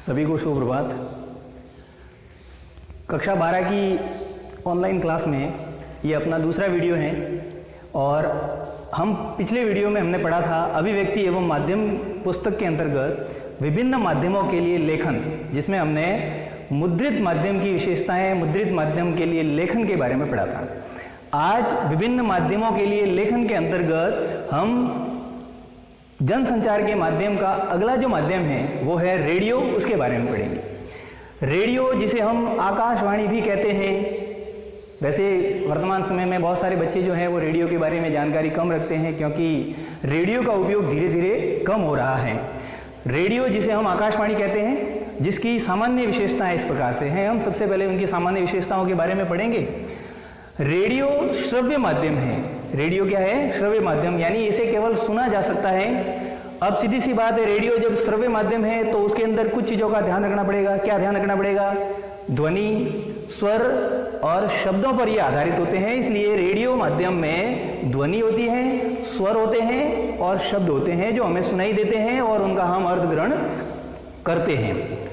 सभी को शुभ प्रभात। कक्षा 12 की ऑनलाइन क्लास में ये अपना दूसरा वीडियो है और हम पिछले वीडियो में हमने पढ़ा था अभिव्यक्ति एवं माध्यम पुस्तक के अंतर्गत विभिन्न माध्यमों के लिए लेखन, जिसमें हमने मुद्रित माध्यम की विशेषताएं, मुद्रित माध्यम के लिए लेखन के बारे में पढ़ा था। आज विभिन्न माध्यमों के लिए लेखन के अंतर्गत हम जनसंचार के माध्यम का अगला जो माध्यम है वो है रेडियो, उसके बारे में पढ़ेंगे। रेडियो जिसे हम आकाशवाणी भी कहते हैं। वैसे वर्तमान समय में बहुत सारे बच्चे जो हैं वो रेडियो के बारे में जानकारी कम रखते हैं, क्योंकि रेडियो का उपयोग धीरे धीरे कम हो रहा है। रेडियो जिसे हम आकाशवाणी कहते हैं, जिसकी सामान्य विशेषताएं इस प्रकार से हैं। हम सबसे पहले उनकी सामान्य विशेषताओं के बारे में पढ़ेंगे। रेडियो श्रव्य माध्यम है। रेडियो क्या है? श्रव्य माध्यम, यानी इसे केवल सुना जा सकता है। अब सीधी सी बात है, रेडियो जब श्रव्य माध्यम है तो उसके अंदर कुछ चीजों का ध्यान रखना पड़ेगा। क्या ध्यान रखना पड़ेगा? ध्वनि, स्वर और शब्दों पर ये आधारित होते हैं। इसलिए रेडियो माध्यम में ध्वनि होती है, स्वर होते हैं और शब्द होते हैं जो हमें सुनाई देते हैं और उनका हम अर्थ ग्रहण करते हैं।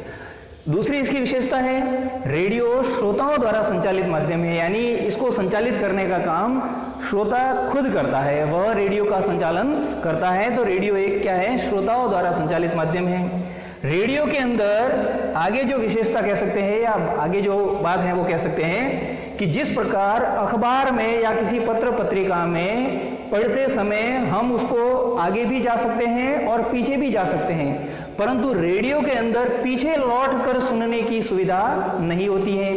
दूसरी इसकी विशेषता है, रेडियो श्रोताओं द्वारा संचालित माध्यम है, यानी इसको संचालित करने का काम श्रोता खुद करता है, वह रेडियो का संचालन करता है। तो रेडियो एक क्या है? श्रोताओं द्वारा संचालित माध्यम है। रेडियो के अंदर आगे जो विशेषता कह सकते हैं या आगे जो बात है वो कह सकते हैं कि जिस प्रकार अखबार में या किसी पत्र पत्रिका में पढ़ते समय हम उसको आगे भी जा सकते हैं और पीछे भी जा सकते हैं, परंतु रेडियो के अंदर पीछे लौट कर सुनने की सुविधा नहीं होती है।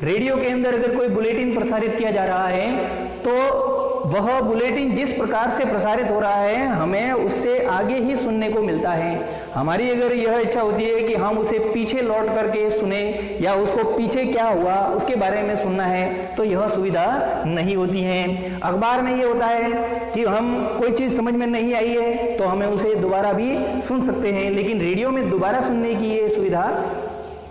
रेडियो के अंदर अगर कोई बुलेटिन प्रसारित किया जा रहा है तो वह बुलेटिन जिस प्रकार से प्रसारित हो रहा है हमें उससे आगे ही सुनने को मिलता है। हमारी अगर यह इच्छा होती है कि हम उसे पीछे लौट करके सुने या उसको पीछे क्या हुआ उसके बारे में सुनना है तो यह सुविधा नहीं होती है। अखबार में यह होता है कि हम कोई चीज समझ में नहीं आई है तो हमें उसे दोबारा भी सुन सकते हैं, लेकिन रेडियो में दोबारा सुनने की ये सुविधा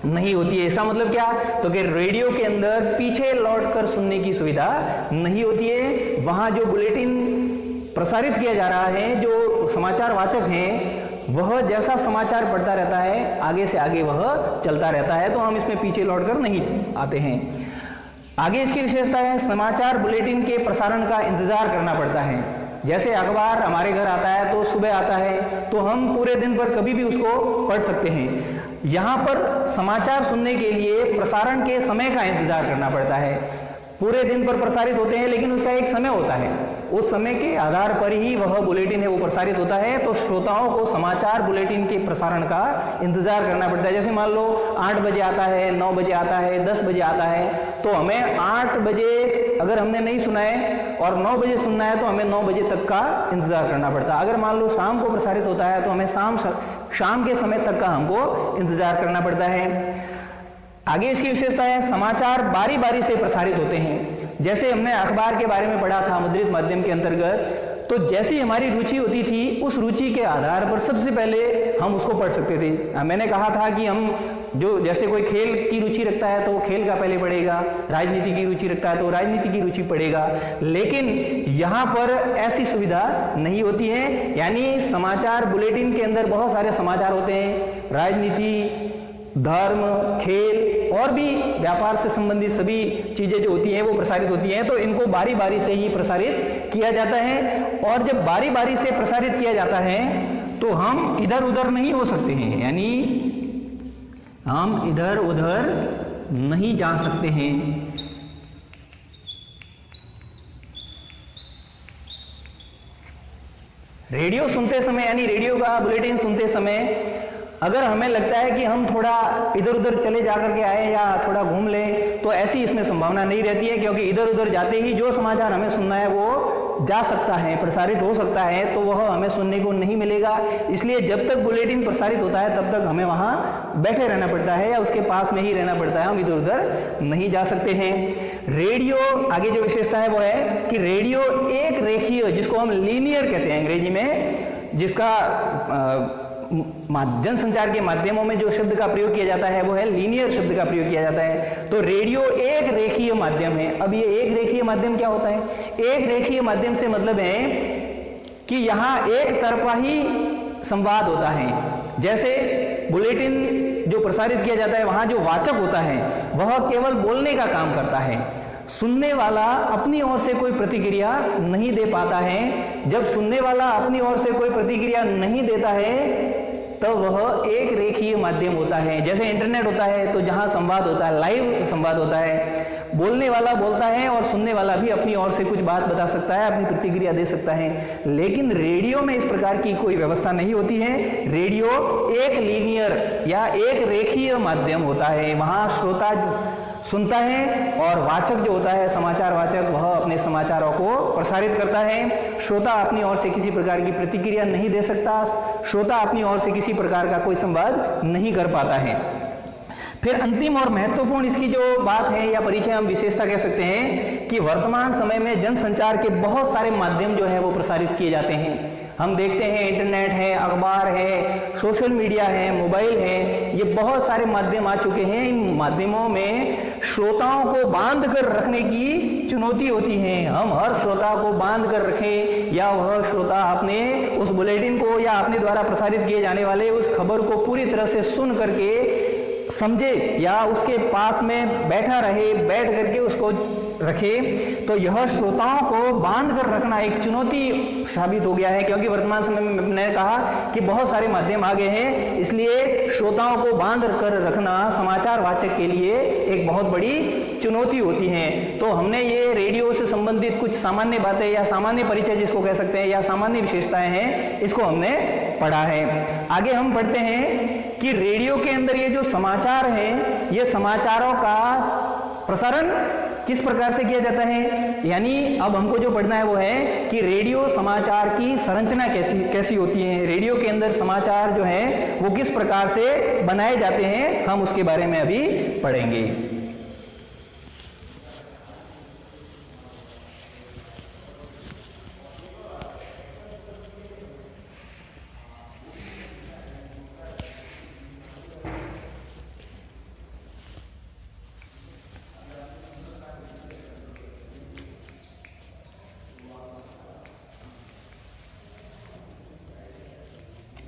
नहीं होती है। इसका मतलब क्या? तो कि रेडियो के अंदर पीछे लौटकर सुनने की सुविधा नहीं होती है। वहां जो बुलेटिन प्रसारित किया जा रहा है, जो समाचार वाचक हैं, वह जैसा समाचार पढ़ता रहता है आगे से आगे वह चलता रहता है, तो हम इसमें पीछे लौटकर नहीं आते हैं। आगे इसकी विशेषता है, समाचार बुलेटिन के प्रसारण का इंतजार करना पड़ता है। जैसे अखबार हमारे घर आता है तो सुबह आता है तो हम पूरे दिन पर कभी भी उसको पढ़ सकते हैं। यहाँ पर समाचार सुनने के लिए प्रसारण के समय का इंतजार करना पड़ता है। पूरे दिन पर प्रसारित होते हैं लेकिन उसका एक समय होता है, उस समय के आधार पर ही वह बुलेटिन है वो प्रसारित होता है। तो श्रोताओं को समाचार बुलेटिन के प्रसारण का इंतजार करना पड़ता है। जैसे मान लो 8 बजे आता है, 9 बजे आता है, 10 बजे आता है, तो हमें 8 बजे अगर हमने नहीं सुना है और 9 बजे सुनना है तो हमें 9 बजे तक का इंतजार करना पड़ता है। अगर मान लो शाम को प्रसारित होता है तो हमें शाम के समय तक का हमको इंतजार करना पड़ता है। आगे इसकी विशेषता है, समाचार बारी बारी से प्रसारित होते हैं। जैसे हमने अखबार के बारे में पढ़ा था मुद्रित माध्यम के अंतर्गत, तो जैसी हमारी रुचि होती थी उस रुचि के आधार पर सबसे पहले हम उसको पढ़ सकते थे। मैंने कहा था कि हम जो जैसे कोई खेल की रुचि रखता है तो वो खेल का पहले पढ़ेगा, राजनीति की रुचि रखता है तो राजनीति की रुचि पढ़ेगा, लेकिन यहाँ पर ऐसी सुविधा नहीं होती है। यानी समाचार बुलेटिन के अंदर बहुत सारे समाचार होते हैं, राजनीति, धर्म, खेल और भी व्यापार से संबंधित सभी चीजें जो होती हैं वो प्रसारित होती हैं, तो इनको बारी बारी से ही प्रसारित किया जाता है। और जब बारी बारी से प्रसारित किया जाता है तो हम इधर उधर नहीं हो सकते हैं, यानी हम इधर उधर नहीं जा सकते हैं। रेडियो सुनते समय यानी रेडियो का बुलेटिन सुनते समय अगर हमें लगता है कि हम थोड़ा इधर उधर चले जा करके आए या थोड़ा घूम लें तो ऐसी इसमें संभावना नहीं रहती है, क्योंकि इधर उधर जाते ही जो समाचार हमें सुनना है वो जा सकता है, प्रसारित हो सकता है, तो वह हमें सुनने को नहीं मिलेगा। इसलिए जब तक बुलेटिन प्रसारित होता है तब तक हमें वहां बैठे रहना पड़ता है या उसके पास में ही रहना पड़ता है, हम इधर उधर नहीं जा सकते हैं। रेडियो आगे जो विशेषता है वो है कि रेडियो एक रेखीय, जिसको हम लीनियर कहते हैं अंग्रेजी में, जिसका जनसंचार के माध्यमों में जो शब्द का प्रयोग किया जाता है वो है लीनियर शब्द का प्रयोग किया जाता है। तो रेडियो एक रेखीय माध्यम है। अब ये एक रेखीय माध्यम क्या होता है? एक रेखीय माध्यम से मतलब है कि यहाँ एक तरफा ही संवाद होता है। जैसे बुलेटिन जो प्रसारित किया जाता है वहां जो वाचक होता है वह केवल बोलने का काम करता है, सुनने वाला अपनी ओर से कोई प्रतिक्रिया नहीं दे पाता है। जब सुनने वाला अपनी ओर से कोई प्रतिक्रिया नहीं देता है तो वह एक रेखीय माध्यम होता है। जैसे इंटरनेट होता है तो जहां संवाद होता है, लाइव संवाद होता है, बोलने वाला बोलता है और सुनने वाला भी अपनी ओर से कुछ बात बता सकता है, अपनी प्रतिक्रिया दे सकता है। लेकिन रेडियो में इस प्रकार की कोई व्यवस्था नहीं होती है। रेडियो एक लीनियर या एक रेखीय माध्यम होता है। वहां श्रोता सुनता है और वाचक जो होता है, समाचार वाचक, वह अपने समाचारों को प्रसारित करता है। श्रोता अपनी ओर से किसी प्रकार की प्रतिक्रिया नहीं दे सकता, श्रोता अपनी ओर से किसी प्रकार का कोई संवाद नहीं कर पाता है। फिर अंतिम और महत्वपूर्ण इसकी जो बात है या परिचय हम विशेषता कह सकते हैं कि वर्तमान समय में जनसंचार के बहुत सारे माध्यम जो है वो प्रसारित किए जाते हैं। हम देखते हैं इंटरनेट है, अखबार है, सोशल मीडिया है, मोबाइल है, ये बहुत सारे माध्यम आ चुके हैं। इन माध्यमों में श्रोताओं को बांध कर रखने की चुनौती होती है। हम हर श्रोता को बांध कर रखें या वह श्रोता अपने उस बुलेटिन को या अपने द्वारा प्रसारित किए जाने वाले उस खबर को पूरी तरह से सुन करके समझे या उसके पास में बैठा रहे, बैठ करके उसको रखे, तो यह श्रोताओं को बांध कर रखना एक चुनौती साबित हो गया है। क्योंकि वर्तमान समय में मैंने कहा कि बहुत सारे माध्यम आ गए हैं, इसलिए श्रोताओं को बांध कर रखना समाचार वाचक के लिए एक बहुत बड़ी चुनौती होती है। तो हमने ये रेडियो से संबंधित कुछ सामान्य बातें या सामान्य परिचय जिसको कह सकते हैं या सामान्य विशेषताएं हैं, इसको हमने पढ़ा है। आगे हम पढ़ते हैं कि रेडियो के अंदर ये जो समाचार हैं, ये समाचारों का प्रसारण किस प्रकार से किया जाता है। यानी अब हमको जो पढ़ना है वो है कि रेडियो समाचार की संरचना कैसी होती है, रेडियो के अंदर समाचार जो है वो किस प्रकार से बनाए जाते हैं, हम उसके बारे में अभी पढ़ेंगे।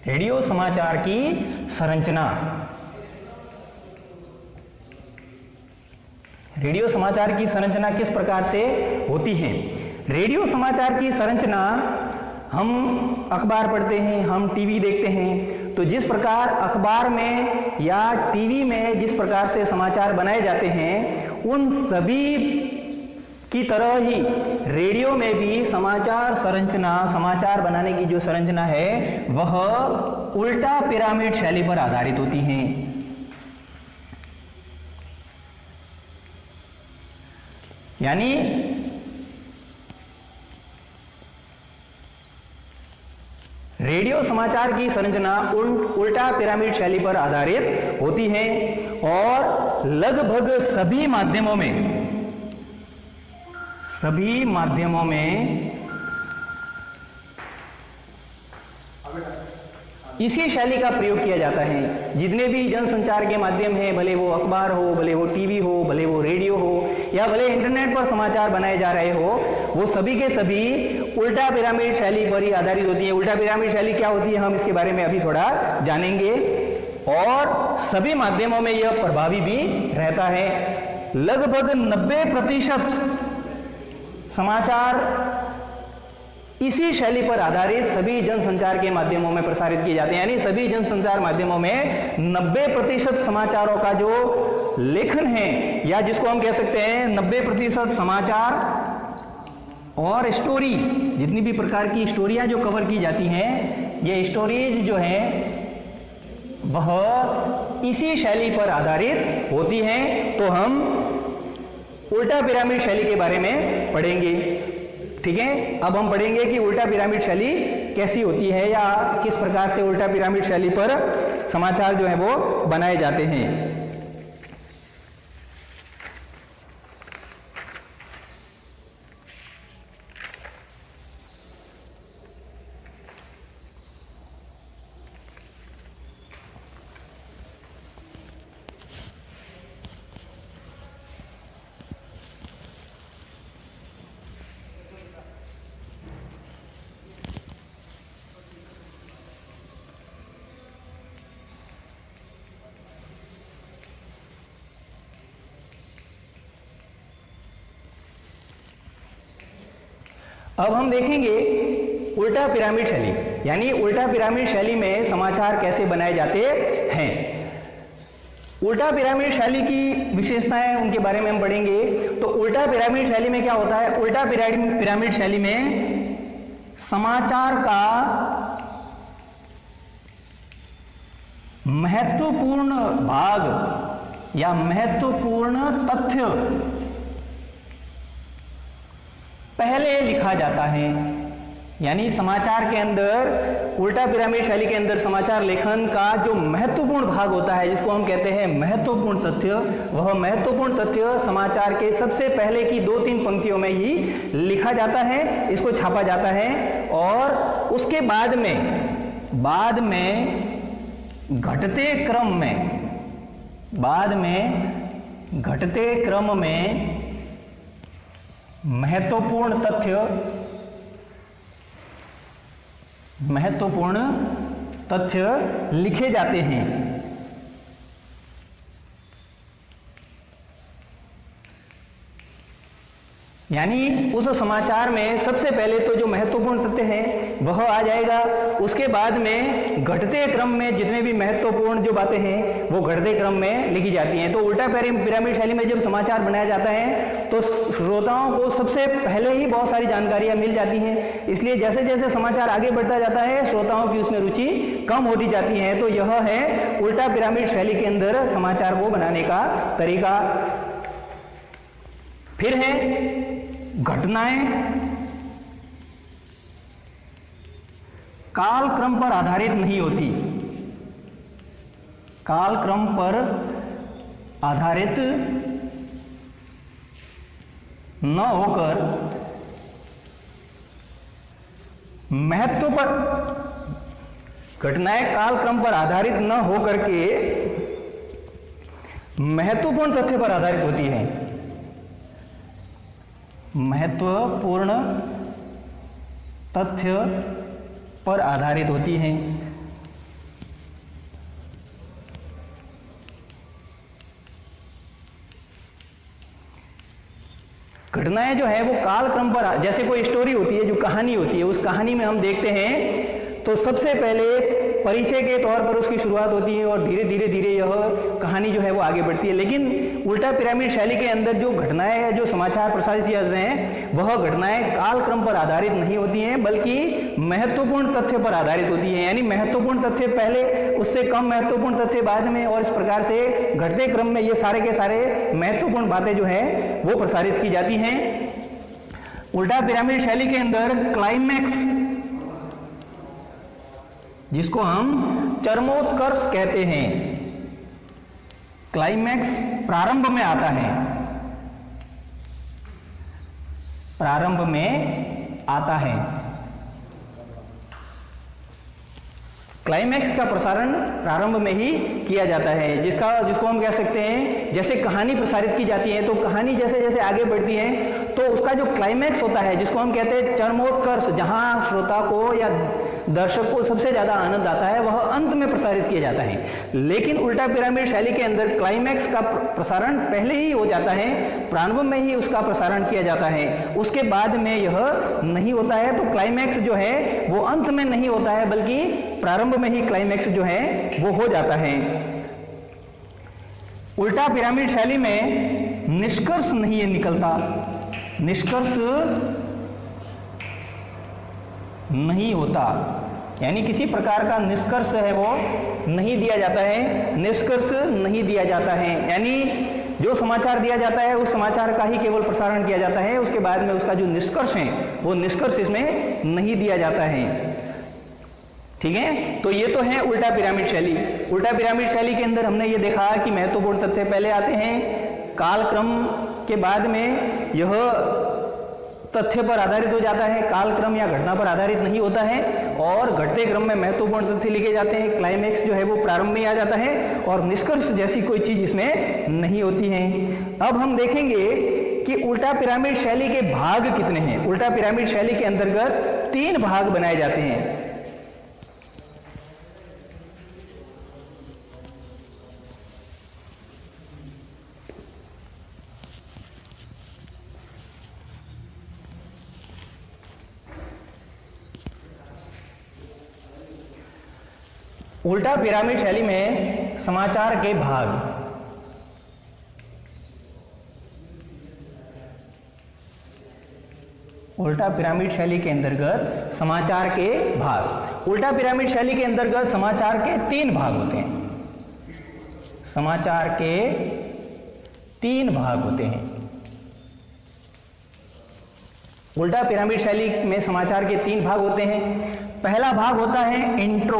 रेडियो समाचार की संरचना। रेडियो समाचार की संरचना किस प्रकार से होती है। रेडियो समाचार की संरचना, हम अखबार पढ़ते हैं, हम टीवी देखते हैं, तो जिस प्रकार अखबार में या टीवी में जिस प्रकार से समाचार बनाए जाते हैं, उन सभी की तरह ही रेडियो में भी समाचार संरचना, समाचार बनाने की जो संरचना है वह उल्टा पिरामिड शैली पर आधारित होती है। यानी रेडियो समाचार की संरचना उल्टा पिरामिड शैली पर आधारित होती है और लगभग सभी माध्यमों में इसी शैली का प्रयोग किया जाता है। जितने भी जनसंचार के माध्यम हैं, भले वो अखबार हो, भले वो टीवी हो, भले वो रेडियो हो या भले इंटरनेट पर समाचार बनाए जा रहे हो, वो सभी के सभी उल्टा पिरामिड शैली पर ही आधारित होती है। उल्टा पिरामिड शैली क्या होती है, हम इसके बारे में अभी थोड़ा जानेंगे। और सभी माध्यमों में यह प्रभावी भी रहता है। लगभग 90% समाचार इसी शैली पर आधारित सभी जनसंचार के माध्यमों में प्रसारित किए जाते हैं। यानी सभी जनसंचार माध्यमों में 90% समाचारों का जो लेखन है या जिसको हम कह सकते हैं 90% समाचार और स्टोरी, जितनी भी प्रकार की स्टोरियां जो कवर की जाती हैं, ये स्टोरीज जो है वह इसी शैली पर आधारित होती हैं। तो हम उल्टा पिरामिड शैली के बारे में पढ़ेंगे। ठीक है, अब हम पढ़ेंगे कि उल्टा पिरामिड शैली कैसी होती है या किस प्रकार से उल्टा पिरामिड शैली पर समाचार जो है वो बनाए जाते हैं। अब हम देखेंगे उल्टा पिरामिड शैली, यानी उल्टा पिरामिड शैली में समाचार कैसे बनाए जाते हैं। उल्टा पिरामिड शैली की विशेषताएं, उनके बारे में हम पढ़ेंगे। तो उल्टा पिरामिड शैली में क्या होता है? उल्टा पिरामिड शैली में समाचार का महत्वपूर्ण भाग या महत्वपूर्ण तथ्य पहले लिखा जाता है। यानी समाचार के अंदर, उल्टा पिरामिड शैली के अंदर समाचार लेखन का जो महत्वपूर्ण भाग होता है, जिसको हम कहते हैं महत्वपूर्ण तथ्य, वह महत्वपूर्ण तथ्य समाचार के सबसे पहले की 2-3 पंक्तियों में ही लिखा जाता है, इसको छापा जाता है। और उसके बाद में घटते क्रम में महत्वपूर्ण तथ्य लिखे जाते हैं। यानी उस समाचार में सबसे पहले तो जो महत्वपूर्ण तथ्य हैं वह आ जाएगा। उसके बाद में घटते क्रम में जितने भी महत्वपूर्ण जो बातें हैं वो घटते क्रम में लिखी जाती हैं। तो उल्टा पिरामिड शैली में जब समाचार बनाया जाता है तो श्रोताओं को सबसे पहले ही बहुत सारी जानकारियां मिल जाती हैं, इसलिए जैसे जैसे समाचार आगे बढ़ता जाता है श्रोताओं की उसमें रुचि कम होती जाती है। तो यह है उल्टा पिरामिड शैली के अंदर समाचार को बनाने का तरीका। फिर है घटनाएं कालक्रम पर आधारित नहीं होती, कालक्रम पर आधारित न होकर महत्व पर, घटनाएं कालक्रम पर आधारित न होकर के महत्वपूर्ण तथ्य पर आधारित होती है, महत्वपूर्ण तथ्य पर आधारित होती हैं। घटनाएं जो है वो कालक्रम पर, जैसे कोई स्टोरी होती है, जो कहानी होती है, उस कहानी में हम देखते हैं तो सबसे पहले परिचय के तौर पर उसकी शुरुआत होती है और धीरे धीरे यह कहानी जो है वो आगे बढ़ती है। लेकिन उल्टा पिरामिड शैली के अंदर जो घटनाएं हैं, जो समाचार प्रसारित किए जाते हैं, वह घटनाएं कालक्रम पर आधारित नहीं होती हैं बल्कि महत्वपूर्ण तथ्य पर आधारित होती हैं। यानी महत्वपूर्ण तथ्य पहले, उससे कम महत्वपूर्ण तथ्य बाद में, और इस प्रकार से घटते क्रम में ये सारे के सारे महत्वपूर्ण बातें जो है वो प्रसारित की जाती हैं। उल्टा पिरामिड शैली के अंदर क्लाइमैक्स, जिसको हम चरमोत्कर्ष कहते हैं, क्लाइमैक्स प्रारंभ में आता है, प्रारंभ में आता है। क्लाइमैक्स का प्रसारण प्रारंभ में ही किया जाता है, जिसको हम कह सकते हैं, जैसे कहानी प्रसारित की जाती है तो कहानी जैसे जैसे आगे बढ़ती है तो उसका जो क्लाइमैक्स होता है, जिसको हम कहते हैं चरमोत्कर्ष, जहां श्रोता को या दर्शक को सबसे ज्यादा आनंद आता है, वह अंत में प्रसारित किया जाता है। लेकिन उल्टा पिरामिड शैली के अंदर क्लाइमैक्स का प्रसारण पहले ही हो जाता है, प्रारंभ में ही उसका प्रसारण किया जाता है, उसके बाद में यह नहीं होता है। तो क्लाइमैक्स जो है वो अंत में नहीं होता है बल्कि प्रारंभ में ही क्लाइमैक्स जो है वो हो जाता है। उल्टा पिरामिड शैली में निष्कर्ष नहीं निकलता, निष्कर्ष नहीं होता, यानी किसी प्रकार का निष्कर्ष है वो नहीं दिया जाता है, निष्कर्ष नहीं दिया जाता है। यानी जो समाचार दिया जाता है उस समाचार का ही केवल प्रसारण किया जाता है, उसके बाद में उसका जो निष्कर्ष है वो निष्कर्ष इसमें नहीं दिया जाता है। ठीक है, तो ये तो है उल्टा पिरामिड शैली। उल्टा पिरामिड शैली के अंदर हमने ये देखा कि महत्वपूर्ण तथ्य पहले आते हैं, कालक्रम के बाद में यह तथ्य पर आधारित हो जाता है, कालक्रम या घटना पर आधारित नहीं होता है, और घटते क्रम में महत्वपूर्ण तथ्य लिखे जाते हैं, क्लाइमैक्स जो है वो प्रारंभ में आ जाता है, और निष्कर्ष जैसी कोई चीज इसमें नहीं होती है। अब हम देखेंगे कि उल्टा पिरामिड शैली के भाग कितने हैं। उल्टा पिरामिड शैली के अंतर्गत 3 भाग बनाए जाते हैं। उल्टा पिरामिड शैली में समाचार के भाग। उल्टा पिरामिड शैली के अंतर्गत समाचार के भाग। उल्टा पिरामिड शैली के अंतर्गत समाचार के 3 भाग होते हैं। समाचार के 3 भाग होते हैं। उल्टा पिरामिड शैली में समाचार के 3 भाग होते हैं। पहला भाग होता है इंट्रो,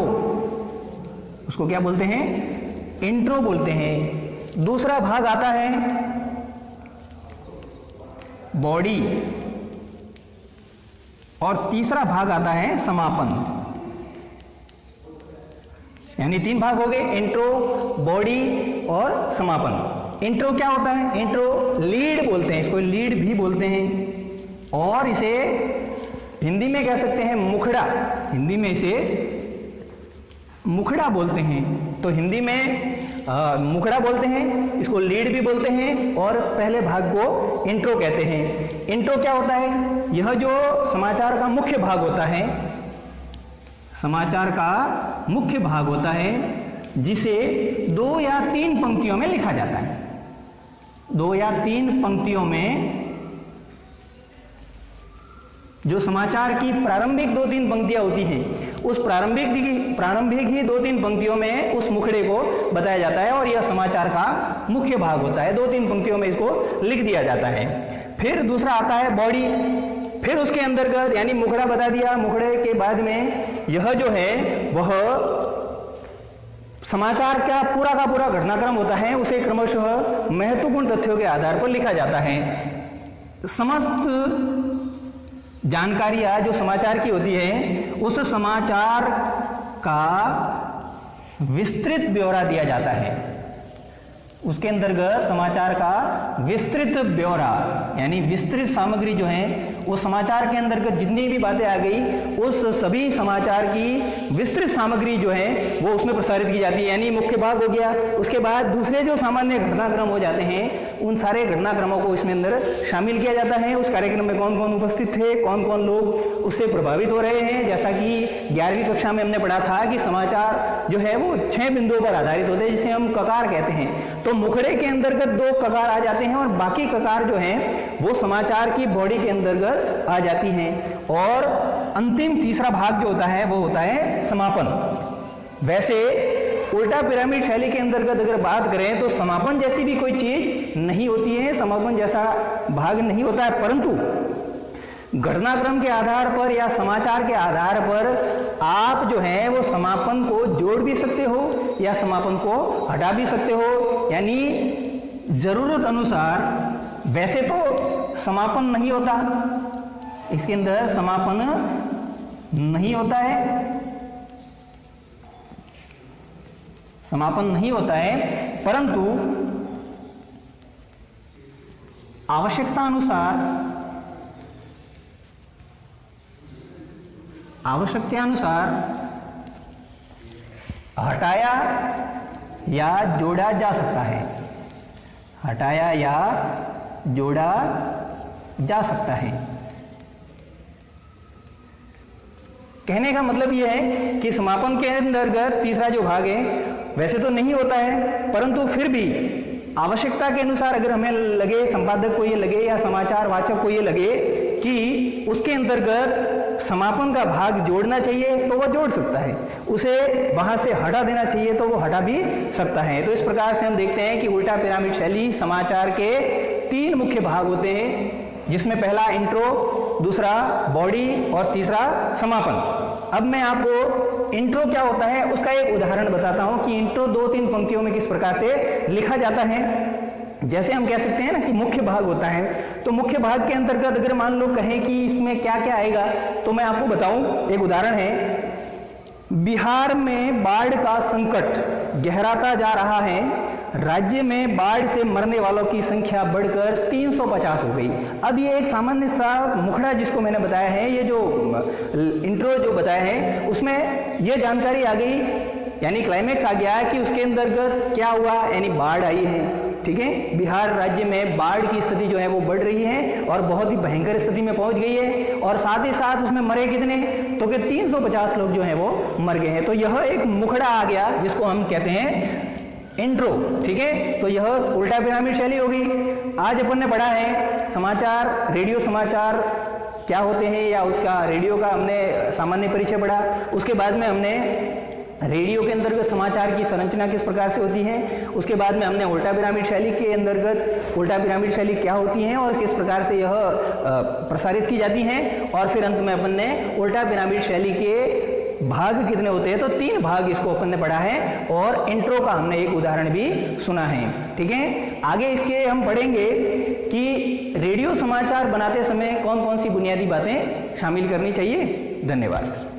उसको क्या बोलते हैं? इंट्रो बोलते हैं। दूसरा भाग आता है बॉडी, और तीसरा भाग आता है समापन। यानी 3 भाग हो गए, इंट्रो, बॉडी और समापन। इंट्रो क्या होता है? इंट्रो लीड बोलते हैं, इसको लीड भी बोलते हैं, और इसे हिंदी में कह सकते हैं मुखड़ा। हिंदी में इसे मुखड़ा बोलते हैं। तो हिंदी में मुखड़ा बोलते हैं, इसको लीड भी बोलते हैं, और पहले भाग को इंट्रो कहते हैं। इंट्रो क्या होता है? यह जो समाचार का मुख्य भाग होता है, समाचार का मुख्य भाग होता है, जिसे 2 या 3 पंक्तियों में लिखा जाता है। 2 या 3 पंक्तियों में जो समाचार की प्रारंभिक 2-3 पंक्तियां होती हैं, उस प्रारंभिक ही 2-3 पंक्तियों में उस मुखड़े को बताया जाता है, और यह समाचार का मुख्य भाग होता है। 2-3 पंक्तियों में इसको लिख दिया जाता है। फिर दूसरा आता है बॉडी। फिर उसके अंतर्गत, यानी मुखड़ा बता दिया, मुखड़े के बाद में यह जो है वह समाचार का पूरा घटनाक्रम होता है, उसे क्रमशः महत्वपूर्ण तथ्यों के आधार पर लिखा जाता है। समस्त जानकारियां जो समाचार की होती है, उस समाचार का विस्तृत ब्यौरा दिया जाता है। उसके अंतर्गत समाचार का विस्तृत ब्यौरा, यानी विस्तृत सामग्री जो है, वो समाचार के अंतर्गत जितनी भी बातें आ गई, उस सभी समाचार की विस्तृत सामग्री जो है वो उसमें प्रसारित की जाती है। यानी मुख्य भाग हो गया, उसके बाद दूसरे जो सामान्य घटनाक्रम हो जाते हैं, उन सारे घटनाक्रमों को इसमें अंदर शामिल किया जाता है। उस कार्यक्रम में कौन कौन उपस्थित थे, कौन कौन लोग उससे प्रभावित हो रहे हैं। जैसा कि 11वीं कक्षा में हमने पढ़ा था कि समाचार जो है वो 6 बिंदुओं पर आधारित होते हैं, जिसे हम ककार कहते हैं। तो मुखड़े के अंतर्गत 2 ककार आ जाते हैं, और बाकी ककार जो हैं वो समाचार की बॉडी के अंतर्गत आ जाती हैं। और अंतिम तीसरा भाग जो होता है वो होता है समापन। वैसे उल्टा पिरामिड शैली के अंतर्गत अगर बात करें तो समापन जैसी भी कोई चीज नहीं होती है, समापन जैसा भाग नहीं होता है, परंतु घटनाक्रम के आधार पर या समाचार के आधार पर आप जो है वो समापन को जोड़ भी सकते हो या समापन को हटा भी सकते हो। यानी जरूरत अनुसार, वैसे तो समापन नहीं होता, इसके अंदर समापन नहीं होता है, समापन नहीं होता है, परंतु आवश्यकता अनुसार हटाया या जोड़ा जा सकता है। हटाया या जोड़ा जा सकता है। कहने का मतलब यह है कि समापन के अंतर्गत तीसरा जो भाग है वैसे तो नहीं होता है, परंतु फिर भी आवश्यकता के अनुसार अगर हमें लगे, संपादक को ये लगे या समाचार वाचक को ये लगे कि उसके अंतर्गत समापन का भाग जोड़ना चाहिए तो वह जोड़ सकता है, उसे वहां से हटा देना चाहिए तो वो हटा भी सकता है। तो इस प्रकार से हम देखते हैं कि उल्टा पिरामिड शैली समाचार के 3 मुख्य भाग होते हैं, जिसमें पहला इंट्रो, दूसरा बॉडी और तीसरा समापन। अब मैं आपको इंट्रो क्या होता है उसका एक उदाहरण बताता हूं कि इंट्रो 2-3 पंक्तियों में किस प्रकार से लिखा जाता है। जैसे हम कह सकते हैं ना कि मुख्य भाग होता है, तो मुख्य भाग के अंतर्गत अगर मान लो कहें कि इसमें क्या क्या आएगा, तो मैं आपको बताऊं, एक उदाहरण है। बिहार में बाढ़ का संकट गहराता जा रहा है, राज्य में बाढ़ से मरने वालों की संख्या बढ़कर 350 हो गई। अब ये एक सामान्य सा मुखड़ा जिसको मैंने बताया है, ये जो इंट्रो जो बताया है उसमें ये जानकारी आ गई, यानी क्लाइमेक्स आ गया कि उसके अंतर्गत क्या हुआ, यानी बाढ़ आई है। ठीक है, बिहार राज्य में बाढ़ की स्थिति जो है वो बढ़ रही है और बहुत ही भयंकर स्थिति में पहुंच गई है, और साथ ही साथ उसमें मरे कितने, तो कि 350 लोग जो हैं वो मर गए हैं। तो यह एक मुखड़ा आ गया जिसको हम कहते हैं इंट्रो, ठीक है। तो यह उल्टा पिरामिड शैली होगी। आज अपन ने पढ़ा है समाचार, रेडियो समाचार क्या होते हैं, या उसका रेडियो का हमने सामान्य परिचय पढ़ा। उसके बाद में हमने रेडियो के अंतर्गत समाचार की संरचना किस प्रकार से होती है। उसके बाद में हमने उल्टा पिरामिड शैली के अंतर्गत उल्टा पिरामिड शैली क्या होती है और किस प्रकार से यह प्रसारित की जाती हैं। और फिर अंत में अपन ने उल्टा पिरामिड शैली के भाग कितने होते हैं, तो 3 भाग इसको अपन ने पढ़ा है, और इंट्रो का हमने एक उदाहरण भी सुना है, ठीक है। आगे इसके हम पढ़ेंगे कि रेडियो समाचार बनाते समय कौन कौन सी बुनियादी बातें शामिल करनी चाहिए। धन्यवाद।